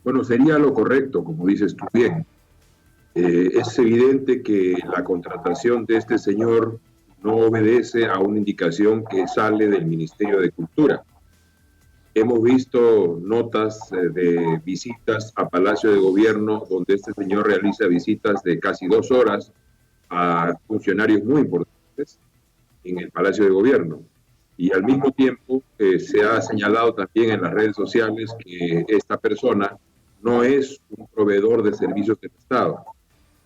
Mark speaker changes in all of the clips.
Speaker 1: Bueno, sería lo correcto, como dices tú bien. Es evidente que la contratación de este señor no obedece a una indicación que sale del Ministerio de Cultura. Hemos visto notas de visitas a Palacio de Gobierno donde este señor realiza visitas de casi 2 horas a funcionarios muy importantes en el Palacio de Gobierno. Y al mismo tiempo se ha señalado también en las redes sociales que esta persona no es un proveedor de servicios del Estado.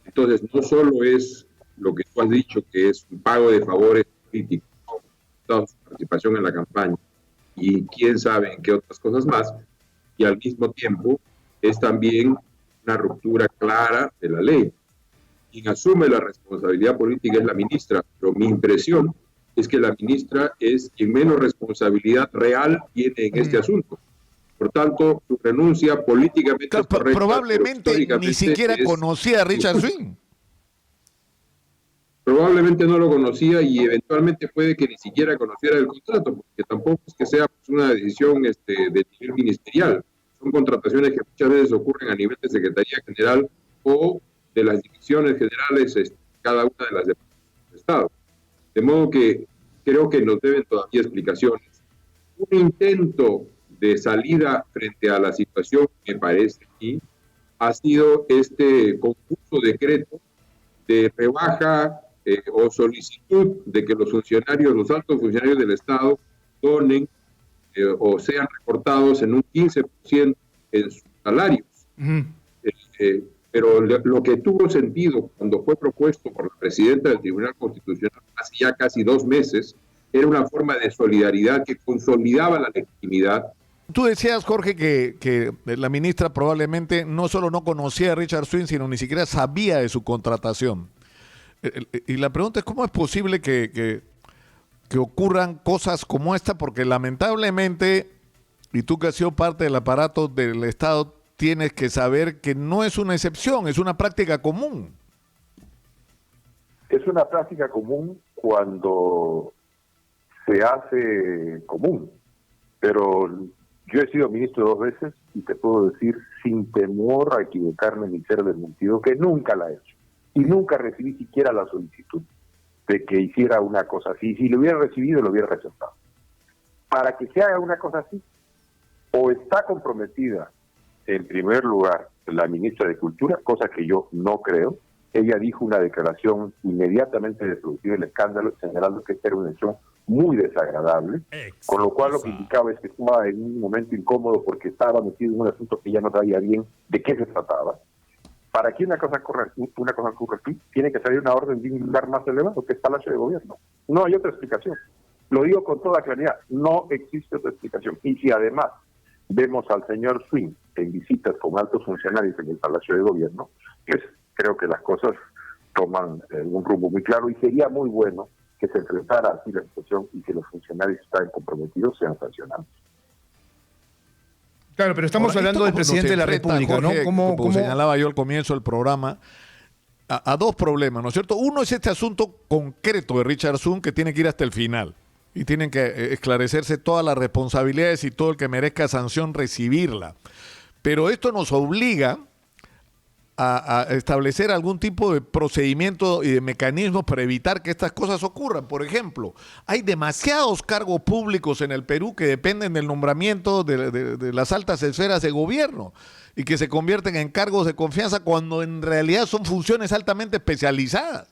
Speaker 1: Entonces, no solo es lo que tú has dicho, que es un pago de favores políticos, su participación en la campaña, y quién sabe en qué otras cosas más, y al mismo tiempo es también una ruptura clara de la ley. Quien asume la responsabilidad política es la ministra, pero mi impresión es que la ministra es quien menos responsabilidad real tiene en este asunto. Por tanto, su renuncia políticamente
Speaker 2: claro,
Speaker 1: es correcta,
Speaker 2: probablemente ni siquiera conocía a Richard Swing.
Speaker 1: Probablemente no lo conocía y eventualmente puede que ni siquiera conociera el contrato, porque tampoco es que sea pues, una decisión de nivel ministerial. Son contrataciones que muchas veces ocurren a nivel de Secretaría General o de las divisiones generales, cada una de las departamentos del Estado. De modo que creo que nos deben todavía explicaciones. Un intento de salida frente a la situación, me parece aquí, ha sido este confuso decreto de rebaja o solicitud de que los funcionarios, los altos funcionarios del Estado, donen o sean recortados en un 15% en sus salarios. Pero lo que tuvo sentido cuando fue propuesto por la presidenta del Tribunal Constitucional hace ya casi 2 meses, era una forma de solidaridad que consolidaba la legitimidad.
Speaker 2: Tú decías, Jorge, que la ministra probablemente no solo no conocía a Richard Swing, sino ni siquiera sabía de su contratación. Y la pregunta es, ¿cómo es posible que ocurran cosas como esta? Porque lamentablemente, y tú que has sido parte del aparato del Estado, tienes que saber que no es una excepción, es una práctica común.
Speaker 3: Es una práctica común cuando se hace común, pero yo he sido ministro 2 veces y te puedo decir sin temor a equivocarme ni ser desmentido que nunca la he hecho y nunca recibí siquiera la solicitud de que hiciera una cosa así. Si lo hubiera recibido, lo hubiera rechazado. Para que se haga una cosa así, o está comprometida en primer lugar la ministra de Cultura, cosa que yo no creo. Ella dijo una declaración inmediatamente de producir el escándalo, señalando que esta era una acción muy desagradable, con lo cual lo que indicaba es que estaba en un momento incómodo porque estaba metido en un asunto que ya no sabía bien de qué se trataba. Para que una cosa ocurra aquí, tiene que salir una orden de un lugar más elevado, que es Palacio de Gobierno. No hay otra explicación. Lo digo con toda claridad, no existe otra explicación. Y si además vemos al señor Swing en visitas con altos funcionarios en el Palacio de Gobierno, pues creo que las cosas toman un rumbo muy claro y sería muy bueno que se enfrentara así la situación y que los funcionarios que están comprometidos sean sancionados.
Speaker 4: Claro, pero estamos hablando del presidente de la República,
Speaker 2: Jorge,
Speaker 4: ¿no?
Speaker 2: Como señalaba yo al comienzo del programa, a 2 problemas, ¿no es cierto? Uno es este asunto concreto de Richard Swing que tiene que ir hasta el final y tienen que esclarecerse todas las responsabilidades y todo el que merezca sanción recibirla. Pero esto nos obliga a establecer algún tipo de procedimiento y de mecanismos para evitar que estas cosas ocurran. Por ejemplo, hay demasiados cargos públicos en el Perú que dependen del nombramiento de las altas esferas de gobierno y que se convierten en cargos de confianza cuando en realidad son funciones altamente especializadas.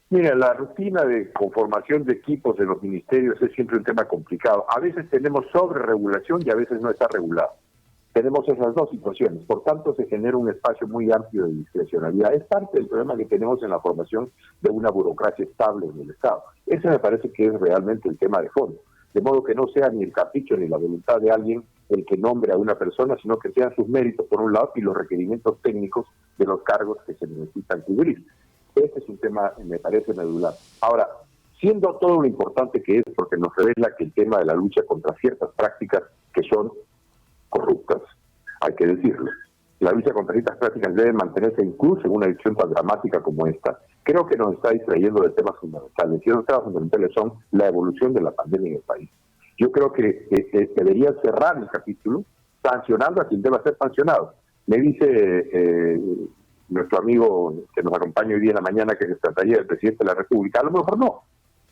Speaker 3: Mira, la rutina de conformación de equipos de los ministerios es siempre un tema complicado. A veces tenemos sobreregulación y a veces no está regulado. Tenemos esas 2 situaciones, por tanto se genera un espacio muy amplio de discrecionalidad. Es parte del problema que tenemos en la formación de una burocracia estable en el Estado. Ese me parece que es realmente el tema de fondo. De modo que no sea ni el capricho ni la voluntad de alguien el que nombre a una persona, sino que sean sus méritos por un lado y los requerimientos técnicos de los cargos que se necesitan cubrir. Este es un tema, me parece, medular. Ahora, siendo todo lo importante que es, porque nos revela que el tema de la lucha contra ciertas prácticas que son corruptas, hay que decirlo. La lucha contra ciertas prácticas debe mantenerse incluso en una edición tan dramática como esta. Creo que nos está distrayendo de temas fundamentales. Y esos temas fundamentales son la evolución de la pandemia en el país. Yo creo que debería cerrar el capítulo sancionando a quien deba ser sancionado. Me dice nuestro amigo que nos acompaña hoy día en la mañana que se trataría del presidente de la República. A lo mejor no.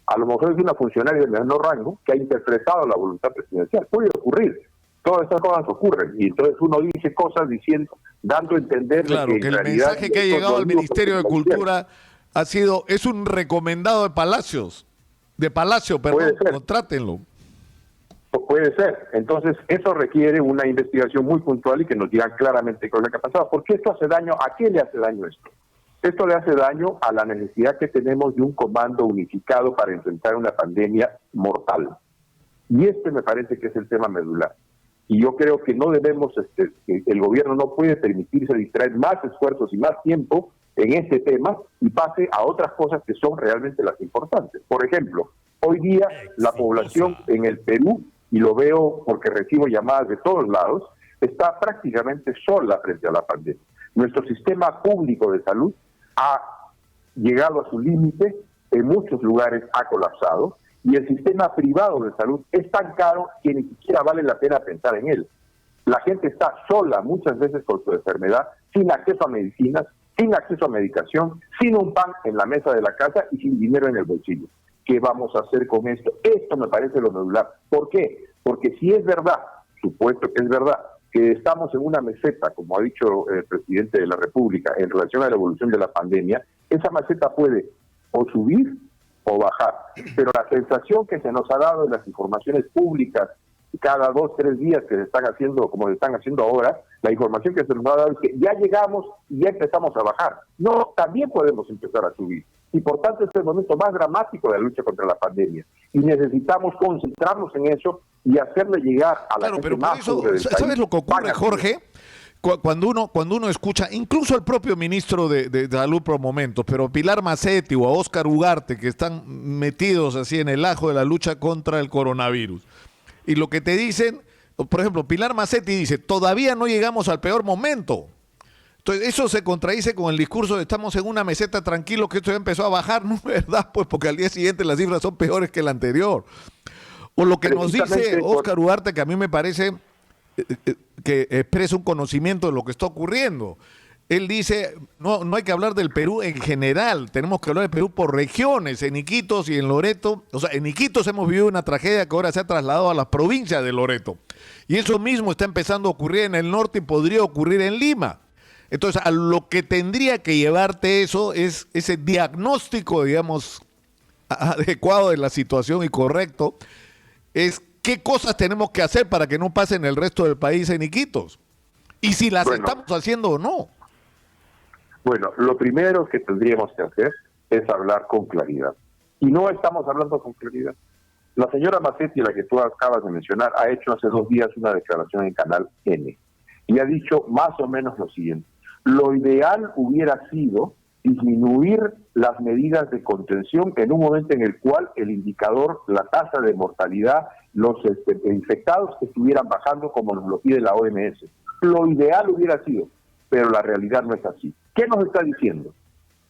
Speaker 3: A lo mejor es una funcionaria de menor rango que ha interpretado la voluntad presidencial. Puede ocurrir. Todas estas cosas ocurren. Y entonces uno dice cosas dando a entender
Speaker 2: claro, que el mensaje que ha llegado al Ministerio de Cultura es un recomendado de Palacio, perdón, contrátenlo.
Speaker 3: Puede ser. Entonces, eso requiere una investigación muy puntual y que nos digan claramente qué es lo que ha pasado. ¿Por qué esto hace daño? ¿A qué le hace daño esto? Esto le hace daño a la necesidad que tenemos de un comando unificado para enfrentar una pandemia mortal. Y este me parece que es el tema medular. Y yo creo que no debemos, el gobierno no puede permitirse distraer más esfuerzos y más tiempo en este tema y pase a otras cosas que son realmente las importantes. Por ejemplo, hoy día la población en el Perú, y lo veo porque recibo llamadas de todos lados, está prácticamente sola frente a la pandemia. Nuestro sistema público de salud ha llegado a su límite, en muchos lugares ha colapsado, y el sistema privado de salud es tan caro que ni siquiera vale la pena pensar en él. La gente está sola muchas veces con su enfermedad, sin acceso a medicinas, sin acceso a medicación, sin un pan en la mesa de la casa y sin dinero en el bolsillo. ¿Qué vamos a hacer con esto? Esto me parece lo medular. ¿Por qué? Porque si es verdad, supuesto que es verdad, que estamos en una meseta, como ha dicho el presidente de la República, en relación a la evolución de la pandemia, esa meseta puede o subir o bajar. Pero la sensación que se nos ha dado en las informaciones públicas, cada 2 o 3 días que se están haciendo, como se están haciendo ahora, la información que se nos ha dado es que ya llegamos y ya empezamos a bajar. No, también podemos empezar a subir. Y por tanto, este es el momento más dramático de la lucha contra la pandemia. Y necesitamos concentrarnos en eso y hacerle llegar a la gente más pobre del país.
Speaker 2: ¿Sabes lo que ocurre, Jorge? Cuando uno escucha, incluso al propio ministro de Salud por momentos, pero Pilar Macetti o a Óscar Ugarte, que están metidos así en el ajo de la lucha contra el coronavirus. Y lo que te dicen, por ejemplo, Pilar Macetti dice, todavía no llegamos al peor momento. Entonces, eso se contradice con el discurso de estamos en una meseta tranquilo, que esto ya empezó a bajar, ¿no es verdad? Pues porque al día siguiente las cifras son peores que la anterior. O lo que nos dice Óscar Ugarte, que a mí me parece que expresa un conocimiento de lo que está ocurriendo. Él dice, no hay que hablar del Perú en general, tenemos que hablar del Perú por regiones, en Iquitos y en Loreto. O sea, en Iquitos hemos vivido una tragedia que ahora se ha trasladado a las provincias de Loreto. Y eso mismo está empezando a ocurrir en el norte y podría ocurrir en Lima. Entonces, a lo que tendría que llevarte eso es ese diagnóstico, digamos, adecuado de la situación y correcto, es qué cosas tenemos que hacer para que no pase en el resto del país en Iquitos. Y si las estamos haciendo o no.
Speaker 3: Bueno, lo primero que tendríamos que hacer es hablar con claridad. Y no estamos hablando con claridad. La señora Macetti, la que tú acabas de mencionar, ha hecho hace 2 días una declaración en Canal N. Y ha dicho más o menos lo siguiente. Lo ideal hubiera sido disminuir las medidas de contención en un momento en el cual el indicador, la tasa de mortalidad, los infectados estuvieran bajando como nos lo pide la OMS. Lo ideal hubiera sido, pero la realidad no es así. ¿Qué nos está diciendo?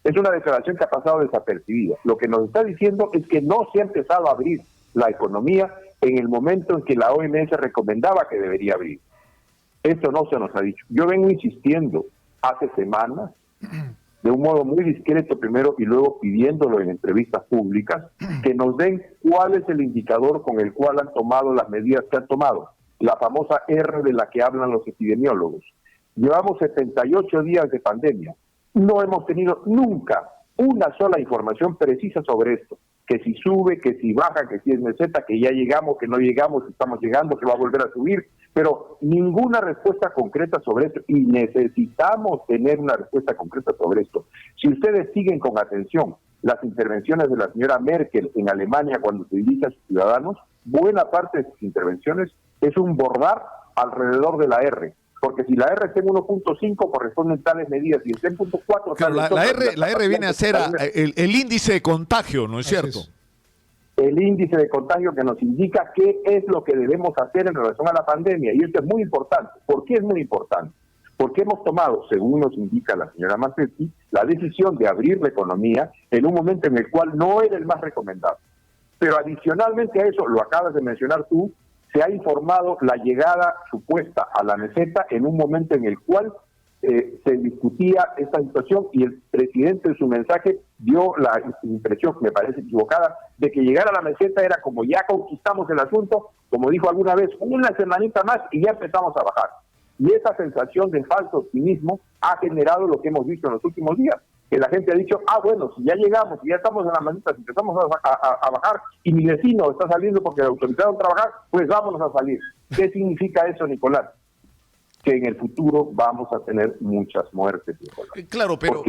Speaker 3: Es una declaración que ha pasado desapercibida. Lo que nos está diciendo es que no se ha empezado a abrir la economía en el momento en que la OMS recomendaba que debería abrir. Esto no se nos ha dicho. Yo vengo insistiendo hace semanas, de un modo muy discreto primero y luego pidiéndolo en entrevistas públicas, que nos den cuál es el indicador con el cual han tomado las medidas que han tomado. La famosa R de la que hablan los epidemiólogos. Llevamos 78 días de pandemia. No hemos tenido nunca una sola información precisa sobre esto. Que si sube, que si baja, que si es meseta, que ya llegamos, que no llegamos, que estamos llegando, que va a volver a subir. Pero ninguna respuesta concreta sobre esto. Y necesitamos tener una respuesta concreta sobre esto. Si ustedes siguen con atención las intervenciones de la señora Merkel en Alemania cuando se dirige a sus ciudadanos, buena parte de sus intervenciones es un bordar alrededor de la R. Porque si la R está en 1.5 corresponden tales medidas y está en 0.4...
Speaker 2: Claro, la R viene a ser el índice de contagio, ¿no es cierto?
Speaker 3: El índice de contagio que nos indica qué es lo que debemos hacer en relación a la pandemia. Y esto es muy importante. ¿Por qué es muy importante? Porque hemos tomado, según nos indica la señora Macetti, la decisión de abrir la economía en un momento en el cual no era el más recomendado. Pero adicionalmente a eso, lo acabas de mencionar tú, se ha informado la llegada supuesta a la meseta en un momento en el cual se discutía esta situación y el presidente en su mensaje dio la impresión, que me parece equivocada, de que llegar a la meseta era como ya conquistamos el asunto, como dijo alguna vez, una semanita más y ya empezamos a bajar. Y esa sensación de falso optimismo ha generado lo que hemos visto en los últimos días, que la gente ha dicho, bueno, si ya llegamos, si ya estamos en la meseta, si empezamos a bajar y mi vecino está saliendo porque le autorizaron trabajar, pues vámonos a salir. ¿Qué significa eso, Nicolás? Que en el futuro vamos a tener muchas muertes, Nicolás.
Speaker 2: Claro, pero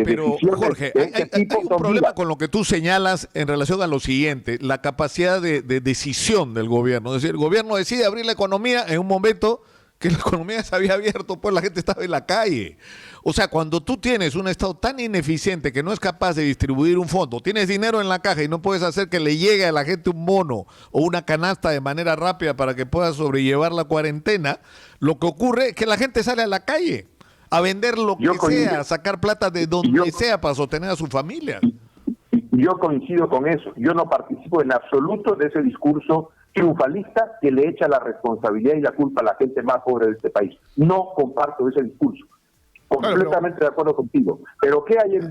Speaker 2: Jorge, hay un problema con lo que tú señalas en relación a lo siguiente, la capacidad de decisión del gobierno. Es decir, el gobierno decide abrir la economía en un momento que la economía se había abierto, pues la gente estaba en la calle. O sea, cuando tú tienes un Estado tan ineficiente que no es capaz de distribuir un fondo, tienes dinero en la caja y no puedes hacer que le llegue a la gente un bono o una canasta de manera rápida para que pueda sobrellevar la cuarentena, lo que ocurre es que la gente sale a la calle a vender lo que sea, a sacar plata de donde sea para sostener a su familia.
Speaker 3: Yo coincido con eso. Yo no participo en absoluto de ese discurso triunfalista que le echa la responsabilidad y la culpa a la gente más pobre de este país. No comparto ese discurso. Completamente de acuerdo contigo. Pero ¿qué hay en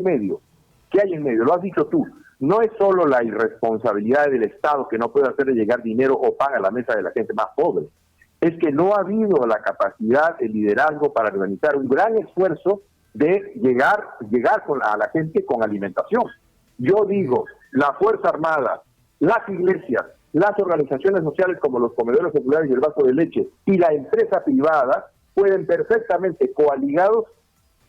Speaker 3: medio? ¿Qué hay en medio? Lo has dicho tú. No es solo la irresponsabilidad del Estado que no puede hacerle llegar dinero o paga a la mesa de la gente más pobre. Es que no ha habido la capacidad, el liderazgo para organizar un gran esfuerzo de llegar a la gente con alimentación. Yo digo, la Fuerza Armada, las iglesias, las organizaciones sociales como los comedores populares y el Banco de Leche y la empresa privada pueden perfectamente coaligados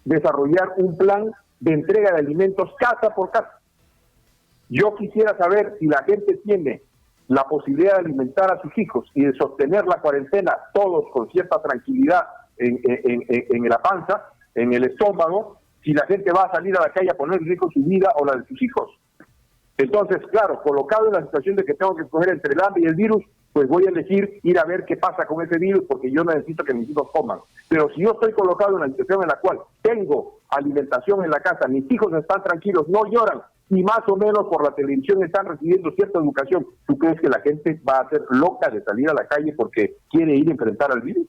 Speaker 3: desarrollar un plan de entrega de alimentos casa por casa. Yo quisiera saber si la gente tiene la posibilidad de alimentar a sus hijos y de sostener la cuarentena todos con cierta tranquilidad en la panza, en el estómago, si la gente va a salir a la calle a poner en riesgo su vida o la de sus hijos. Entonces, claro, colocado en la situación de que tengo que escoger entre el hambre y el virus, pues voy a elegir ir a ver qué pasa con ese virus porque yo necesito que mis hijos coman. Pero si yo estoy colocado en la situación en la cual tengo alimentación en la casa, mis hijos están tranquilos, no lloran y más o menos por la televisión están recibiendo cierta educación, ¿tú crees que la gente va a ser loca de salir a la calle porque quiere ir a enfrentar al virus?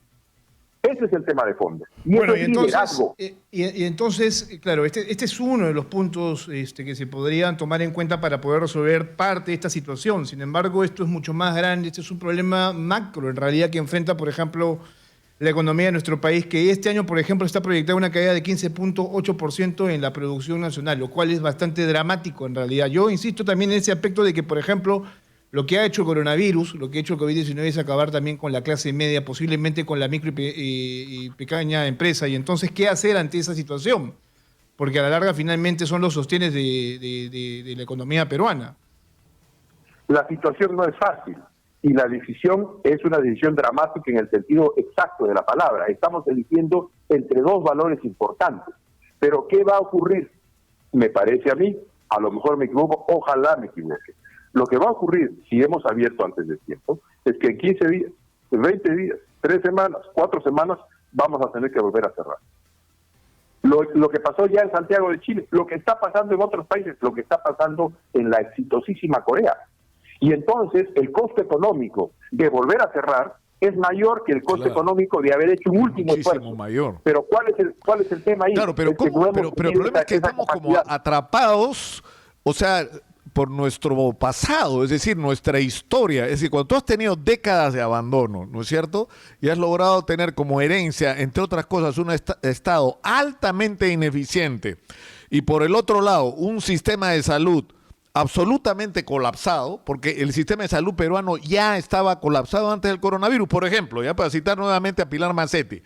Speaker 3: Ese es el tema de fondo. Y
Speaker 4: bueno,
Speaker 3: eso es liderazgo.
Speaker 4: Y entonces, claro, este es uno de los puntos que se podrían tomar en cuenta para poder resolver parte de esta situación. Sin embargo, esto es mucho más grande. Este es un problema macro, en realidad, que enfrenta, por ejemplo, la economía de nuestro país, que este año, por ejemplo, está proyectada una caída de 15.8% en la producción nacional, lo cual es bastante dramático, en realidad. Yo insisto también en ese aspecto de que, por ejemplo, lo que ha hecho el coronavirus, lo que ha hecho el COVID-19 es acabar también con la clase media, posiblemente con la micro y pequeña empresa. Y entonces, ¿qué hacer ante esa situación? Porque a la larga finalmente son los sostenes de la economía peruana.
Speaker 3: La situación no es fácil y la decisión es una decisión dramática en el sentido exacto de la palabra. Estamos eligiendo entre dos valores importantes. Pero ¿qué va a ocurrir? Me parece a mí, a lo mejor me equivoco, ojalá me equivoque. Lo que va a ocurrir, si hemos abierto antes del tiempo, es que en 15 días, 20 días, 3 semanas, 4 semanas, vamos a tener que volver a cerrar. Lo que pasó ya en Santiago de Chile, lo que está pasando en otros países, lo que está pasando en la exitosísima Corea. Y entonces el costo económico de volver a cerrar es mayor que el costo económico de haber hecho un último esfuerzo. Mayor. Pero ¿cuál es el tema ahí?
Speaker 2: Claro, pero el problema es que estamos como atrapados, o sea, por nuestro pasado, es decir, nuestra historia. Es decir, cuando tú has tenido décadas de abandono, ¿no es cierto? Y has logrado tener como herencia, entre otras cosas, un Estado altamente ineficiente y por el otro lado, un sistema de salud absolutamente colapsado, porque el sistema de salud peruano ya estaba colapsado antes del coronavirus, por ejemplo, ya para citar nuevamente a Pilar Macetti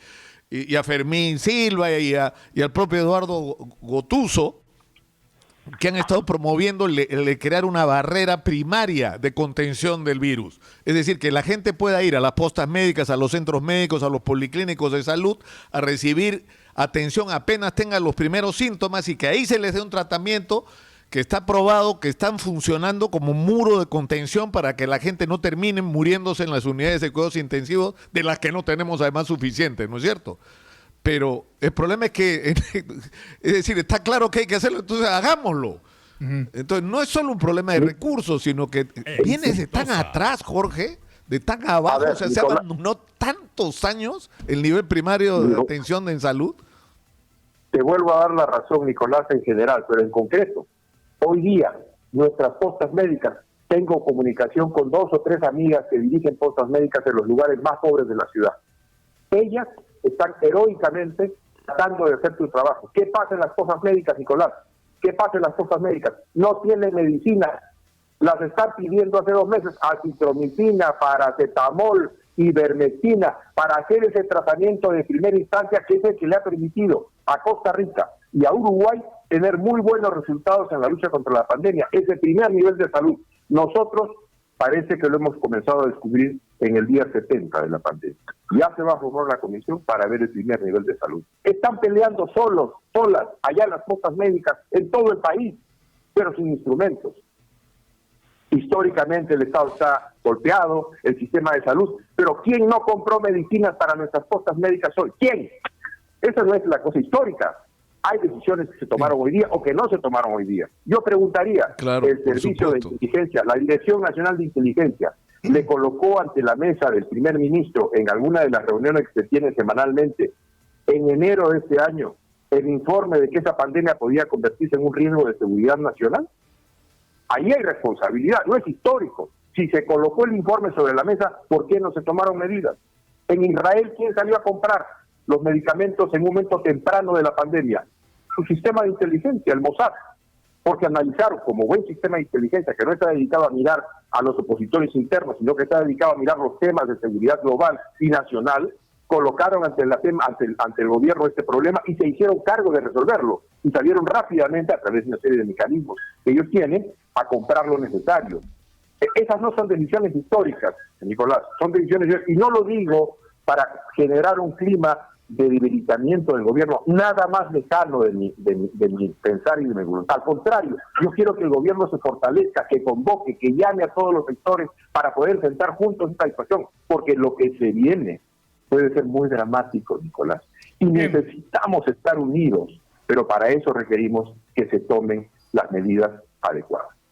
Speaker 2: y a Fermín Silva y al propio Eduardo Gotuso, que han estado promoviendo el de crear una barrera primaria de contención del virus. Es decir, que la gente pueda ir a las postas médicas, a los centros médicos, a los policlínicos de salud, a recibir atención apenas tengan los primeros síntomas y que ahí se les dé un tratamiento que está probado, que están funcionando como muro de contención para que la gente no termine muriéndose en las unidades de cuidados intensivos, de las que no tenemos además suficientes, ¿no es cierto? Pero el problema es que, es decir, está claro que hay que hacerlo, entonces hagámoslo. Entonces no es solo un problema de recursos, sino que vienes tan atrás, Jorge, de tan abajo?
Speaker 3: ver,
Speaker 2: O sea,
Speaker 3: Nicolás,
Speaker 2: se abandonó tantos años el nivel primario de
Speaker 3: no,
Speaker 2: atención en salud.
Speaker 3: te vuelvo a dar la razón, Nicolás, en general, pero en concreto, hoy día, nuestras postas médicas, tengo comunicación con 2 o 3 amigas que dirigen postas médicas en los lugares más pobres de la ciudad. Ellas están heroicamente tratando de hacer su trabajo. ¿Qué pasa en las postas médicas, Nicolás? ¿Qué pasa en las postas médicas? No tienen medicina. Las están pidiendo hace 2 meses, acitromicina, paracetamol, ivermectina, para hacer ese tratamiento de primera instancia, que es el que le ha permitido a Costa Rica y a Uruguay tener muy buenos resultados en la lucha contra la pandemia. Es el primer nivel de salud. Nosotros parece que lo hemos comenzado a descubrir en el día 70 de la pandemia. Ya se va a formar una comisión para ver el primer nivel de salud. Están peleando solas, allá en las postas médicas, en todo el país, pero sin instrumentos. Históricamente el Estado está golpeado, el sistema de salud, pero ¿quién no compró medicinas para nuestras postas médicas hoy? ¿Quién? Esa no es la cosa histórica. Hay decisiones que se tomaron hoy día o que no se tomaron hoy día. Yo preguntaría,
Speaker 2: Claro,
Speaker 3: el Servicio de Inteligencia, la Dirección Nacional de Inteligencia, le colocó ante la mesa del primer ministro en alguna de las reuniones que se tienen semanalmente en enero de este año el informe de que esa pandemia podía convertirse en un riesgo de seguridad nacional. Ahí hay responsabilidad, no es histórico. Si se colocó el informe sobre la mesa, ¿por qué no se tomaron medidas? En Israel, ¿quién salió a comprar los medicamentos en un momento temprano de la pandemia? Su sistema de inteligencia, el Mossad, porque analizaron como buen sistema de inteligencia que no está dedicado a mirar a los opositores internos, sino que está dedicado a mirar los temas de seguridad global y nacional, colocaron ante el gobierno este problema y se hicieron cargo de resolverlo y salieron rápidamente a través de una serie de mecanismos que ellos tienen a comprar lo necesario. Esas no son decisiones históricas, Nicolás, son decisiones, y no lo digo para generar un clima de debilitamiento del gobierno, nada más lejano de mi pensar y de mi voluntad. Al contrario, yo quiero que el gobierno se fortalezca, que convoque, que llame a todos los sectores para poder sentar juntos esta situación, porque lo que se viene puede ser muy dramático, Nicolás. Y necesitamos estar unidos, pero para eso requerimos que se tomen las medidas adecuadas.